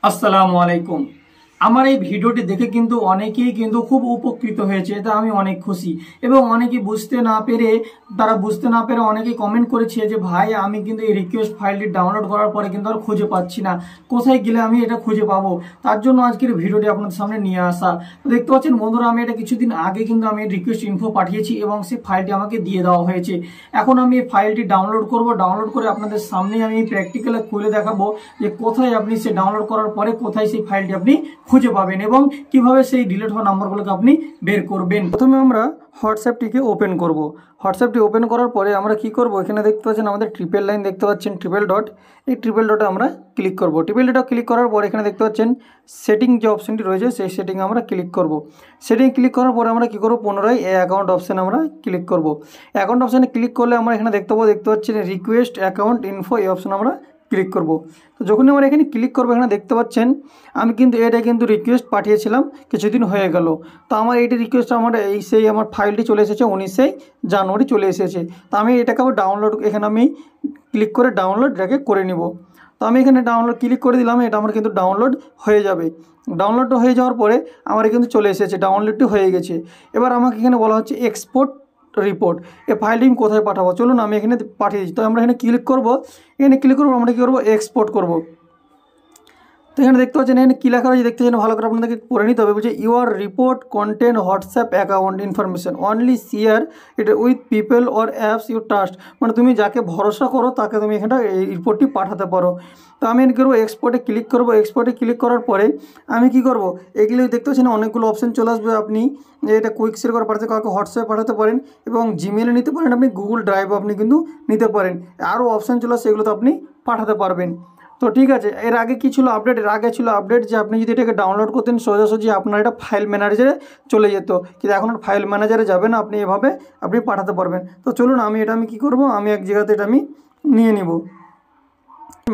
আসসালামু আলাইকুম। আমার এই ভিডিওটি দেখে কিন্তু অনেকেই কিন্তু খুব উপকৃত হয়েছে, এটা আমি অনেক খুশি। এবং অনেকে বুঝতে না পেরে অনেকেই কমেন্ট করেছে যে ভাই আমি কিন্তু এই রিকোয়েস্ট ফাইলটি ডাউনলোড করার পরে কিন্তু আর খুঁজে পাচ্ছি না, কোথায় গেলে আমি এটা খুঁজে পাবো। তার জন্য আজকের ভিডিওটি আপনাদের সামনে নিয়ে আসা। তো দেখতে পাচ্ছেন বন্ধুরা, আমি এটা কিছুদিন আগে কিন্তু আমি রিকোয়েস্ট ইনফো পাঠিয়েছি এবং সেই ফাইলটি আমাকে দিয়ে দেওয়া হয়েছে। এখন আমি এই ফাইলটি ডাউনলোড করব। ডাউনলোড করে আপনাদের সামনে আমি প্র্যাকটিক্যালে খুলে দেখাবো যে কোথায় আপনি সে ডাউনলোড করার পরে কোথায় সেই ফাইলটি আপনি খুঁজে পাবেন এবং কিভাবে সেই ডিলিট হওয়া নাম্বারগুলোকে আপনি বের করবেন। প্রথমে আমরা হোয়াটসঅ্যাপটিকে ওপেন করব। হোয়াটসঅ্যাপটি ওপেন করার পরে আমরা কি করব, এখানে দেখতে পাচ্ছেন আমাদের ট্রিপল লাইন দেখতে পাচ্ছেন, ট্রিপল ডট। এই ট্রিপল ডটে আমরা ক্লিক করব। ট্রিপল ডটে ক্লিক করার পর এখানে দেখতে পাচ্ছেন সেটিং যে অপশনটি রয়েছে সেই সেটিং আমরা ক্লিক করব। সেটিং ক্লিক করার পরে আমরা কি করব, পুনরায় এই অ্যাকাউন্ট অপশানে আমরা ক্লিক করব। অ্যাকাউন্ট অপশানে ক্লিক করলে আমরা এখানে দেখতে পাচ্ছেন রিকোয়েস্ট অ্যাকাউন্ট ইনফো, এই অপশানে আমরা ক্লিক করব। তো যখনই আমরা এখানে ক্লিক করবো, এখানে দেখতে পাচ্ছেন আমি কিন্তু এটা রিকোয়েস্ট পাঠিয়েছিলাম কিছুদিন হয়ে গেল। তো আমার এইটি রিকোয়েস্ট আমার ফাইলটি চলে এসেছে 19শে জানুয়ারি চলে এসেছে। তো আমি এটাকে আবার ডাউনলোড, এখানে আমি ক্লিক করে ডাউনলোড এটাকে করে নিব। তো আমি এখানে ডাউনলোড ক্লিক করে দিলাম, এটা আমার কিন্তু ডাউনলোড হয়ে যাবে। ডাউনলোড হয়ে যাওয়ার পরে আমার কিন্তু চলে এসেছে, ডাউনলোডটি হয়ে গেছে। এবার আমাকে এখানে বলা হচ্ছে এক্সপোর্ট রিপোর্ট, এই ফাইলটি আমি কোথায় পাঠাবো, চলুন আমি এখানে পাঠিয়ে দিচ্ছি। তো আমরা এখানে ক্লিক করব। এখানে ক্লিক করবো, আমরা কী করবো, এক্সপোর্ট করব। তো এখানে দেখতে পাচ্ছেন এখানে কী লেখা রয়েছে, দেখতে পাচ্ছেন, ভালো করে আপনাদেরকে পড়ে নিতে হবে। বলছে your report content WhatsApp account information only share it with people or apps you trust, মানে তুমি যাকে ভরসা করো তাকে তুমি এখানটা এই রিপোর্টটি পাঠাতে পারো। তো আমি কী করবো, এক্সপোর্টে ক্লিক করবো। এক্সপোর্টে ক্লিক করার পরে আমি কি করব, এগুলো দেখতে পাচ্ছেন অনেকগুলো অপশন চলে আসবে। আপনি এটা কুইক শেয়ার করে পাঠাতে, কাউকে হোয়াটসঅ্যাপে পাঠাতে পারেন এবং জিমেলে নিতে পারেন, আপনি গুগল ড্রাইভও আপনি কিন্তু নিতে পারেন। আরও অপশান চলে আসছে, এগুলো তো আপনি পাঠাতে পারবেন। তো ঠিক আছে, এর আগে কী ছিল আপডেট, এর আগে ছিল আপডেট যে আপনি যদি এটাকে ডাউনলোড করতেন সোজাসুজি আপনার এটা ফাইল ম্যানেজারে চলে যেত, কিন্তু এখন আর ফাইল ম্যানেজারে যাবে না, আপনি এভাবে আপনি পাঠাতে পারবেন। তো চলুন আমি কি করব, আমি এক জায়গাতে এটা আমি নিয়ে নিব,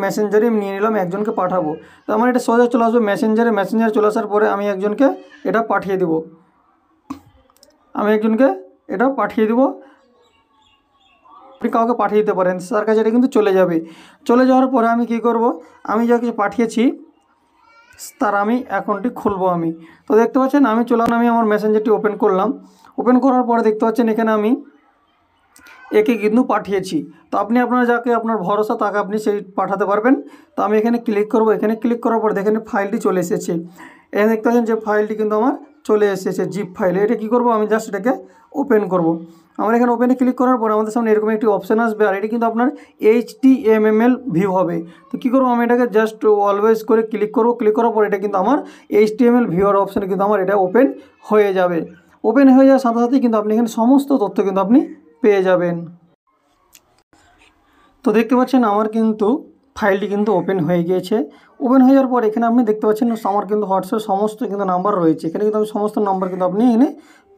মেসেঞ্জারে আমি নিয়ে নিলাম, একজনকে পাঠাবো। তো আমার এটা সোজা চলে আসবে মেসেঞ্জারে চলে আসার পরে আমি একজনকে এটা পাঠিয়ে দেব। এটা পাঠিয়ে দেবো। আপনি কাউকে পাঠিয়ে দিতে পারেন, তার কাছে এটা কিন্তু চলে যাবে। চলে যাওয়ার পরে আমি কি করব, আমি যাকে পাঠিয়েছি তার আমি অ্যাকাউন্টটি খুলব। তো দেখতে পাচ্ছেন আমি আমার মেসেঞ্জারটি ওপেন করলাম। ওপেন করার পরে দেখতে পাচ্ছেন এখানে আমি একে কিন্তু পাঠিয়েছি। তো আপনার যাকে আপনার ভরসা তাকে আপনি সেই পাঠাতে পারবেন। তো আমি এখানে ক্লিক করব। এখানে ক্লিক করার পর দেখেন ফাইলটি চলে এসেছে। এখানে দেখতে পাচ্ছেন যে ফাইলটি কিন্তু আমার চলে এসেছে জিপ ফাইল। এটা কী করব, আমি জাস্ট এটাকে ওপেন করব। আমরা এখানে ওপেনে ক্লিক করার পর আমাদের সামনে এরকম একটি অপশান আসবে, আর এটি কিন্তু আপনার HTML ভিউ হবে। তো কী করবো, আমি এটাকে জাস্ট অলওয়েজ করে ক্লিক করব। ক্লিক করার পর এটা কিন্তু আমার HTML ভিউয়ার অপশানে কিন্তু আমার এটা ওপেন হয়ে যাবে। ওপেন হয়ে যাওয়ার সাথে সাথেই কিন্তু আপনি এখানে সমস্ত তথ্য কিন্তু আপনি পেয়ে যাবেন। তো দেখতে পাচ্ছেন আমার কিন্তু ফাইলটি কিন্তু ওপেন হয়ে গিয়েছে। ওপেন হয়ে যাওয়ার পর এখানে আপনি দেখতে পাচ্ছেন আমার কিন্তু হোয়াটসঅ্যাপ সমস্ত কিন্তু নাম্বার রয়েছে। এখানে কিন্তু আমি সমস্ত নাম্বার কিন্তু আপনি এখানে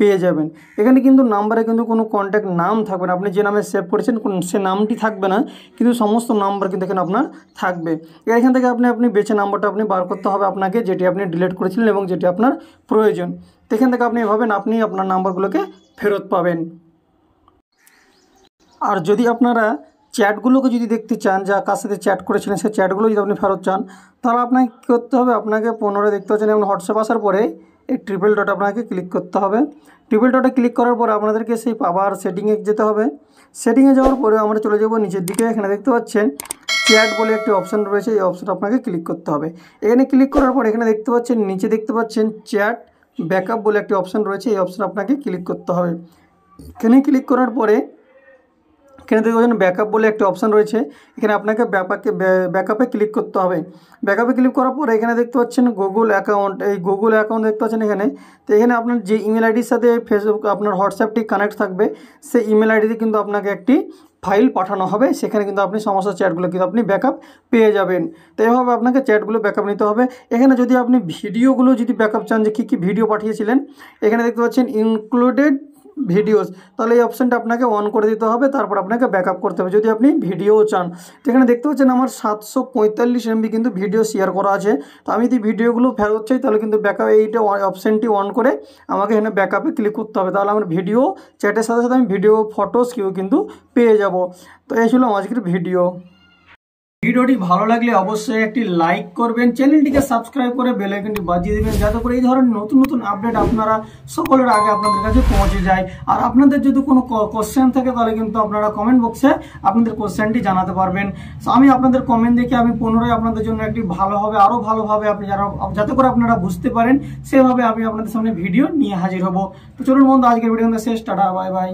পেয়ে যাবেন। এখানে কিন্তু নাম্বারে কিন্তু কোনো কন্ট্যাক্ট নাম থাকবে না, আপনি যে নামে সেভ করেছেন সে নামটি থাকবে না, কিন্তু সমস্ত নাম্বার কিন্তু এখানে আপনার থাকবে। এখান থেকে আপনি বেছে নাম্বারটা আপনি বার করতে হবে আপনাকে, যেটি আপনি ডিলিট করেছিলেন এবং যেটি আপনার প্রয়োজন। তো এখান থেকে আপনি এভাবে আপনি আপনার নাম্বারগুলোকে ফেরত পাবেন। আর যদি আপনারা চ্যাটগুলোকে যদি দেখতে চান, যা কার সাথে চ্যাট করেছিলেন সেই চ্যাটগুলো যদি আপনি ফেরত চান, তাহলে আপনাকে কী করতে হবে, আপনাকে পুনরায় দেখতে পাচ্ছেন যেমন হোয়াটসঅ্যাপ আসার পরে এই ট্রিপল ডট আপনাকে ক্লিক করতে হবে। ট্রিপল ডটে ক্লিক করার পরে আপনাদেরকে সেই আবার সেটিংয়ে যেতে হবে। সেটিংয়ে যাওয়ার পরে আমরা চলে যাব নিচের দিকে। এখানে দেখতে পাচ্ছেন চ্যাট বলে একটি অপশান রয়েছে, এই অপশানটা আপনাকে ক্লিক করতে হবে। এখানে ক্লিক করার পর এখানে দেখতে পাচ্ছেন নিচে দেখতে পাচ্ছেন চ্যাট ব্যাকআপ বলে একটি অপশান রয়েছে, এই অপশান আপনাকে ক্লিক করতে হবে। এখানে ক্লিক করার পরে এখানে দেখতে পাচ্ছেন ব্যাকআপ বলে একটা অপশান রয়েছে, এখানে আপনাকে ব্যাকআপে ক্লিক করতে হবে। ব্যাকআপে ক্লিক করার পরে এখানে দেখতে পাচ্ছেন গুগল অ্যাকাউন্ট, এই গুগল অ্যাকাউন্ট দেখতে পাচ্ছেন এখানে। তো এখানে আপনার যে ইমেল আইডির সাথে ফেসবুক আপনার হোয়াটসঅ্যাপটি কানেক্ট থাকবে, সেই ইমেল আইডিতে কিন্তু আপনাকে একটি ফাইল পাঠানো হবে, সেখানে কিন্তু আপনি সমস্ত চ্যাটগুলো কিন্তু আপনি ব্যাকআপ পেয়ে যাবেন। তো এভাবে আপনাকে চ্যাটগুলো ব্যাকআপ নিতে হবে। এখানে যদি আপনি ভিডিওগুলো যদি ব্যাকআপ চান, যে কী ভিডিও পাঠিয়েছিলেন, এখানে দেখতে পাচ্ছেন ইনক্লুডেড ভিডিওস, তাহলে এই অপশানটা আপনাকে অন করে দিতে হবে, তারপর আপনাকে ব্যাকআপ করতে হবে যদি আপনি ভিডিও চান। তো এখানে দেখতে পাচ্ছেন আমার 745 MB কিন্তু ভিডিও শেয়ার করা আছে। তো আমি যদি ভিডিওগুলো ফেরত চাই তাহলে কিন্তু ব্যাকআপ এইটা অপশানটি অন করে আমাকে এখানে ব্যাকআপে ক্লিক করতে হবে, তাহলে আমার ভিডিও চ্যাটের সাথে সাথে আমি ভিডিও ফটোস কিন্তু পেয়ে যাব। তো এই ছিল আজকের ভিডিও। ভিডিওটি ভালো লাগলে অবশ্যই একটি লাইক করবেন, চ্যানেলটিকে সাবস্ক্রাইব করে বেল আইকনটি বাজিয়ে দিবেন, যাতে করে এই ধরনের নতুন নতুন আপডেট আপনারা সকলের আগে আপনাদের কাছে পৌঁছে যায়। আর আপনাদের যদি কোনো কোশ্চেন থাকে তাহলে কিন্তু আপনারা কমেন্ট বক্সে আপনাদের কোশ্চেনটি জানাতে পারবেন। আমি আপনাদের কমেন্ট দেখে আমি পুনরায় আপনাদের জন্য একটি ভালোভাবে আরো ভালোভাবে আপনি যাতে করে আপনারা বুঝতে পারেন সেভাবে আমি আপনাদের সামনে ভিডিও নিয়ে হাজির হব। তো চলুন বন্ধু, আজকের ভিডিও শেষ। Tata, bye bye.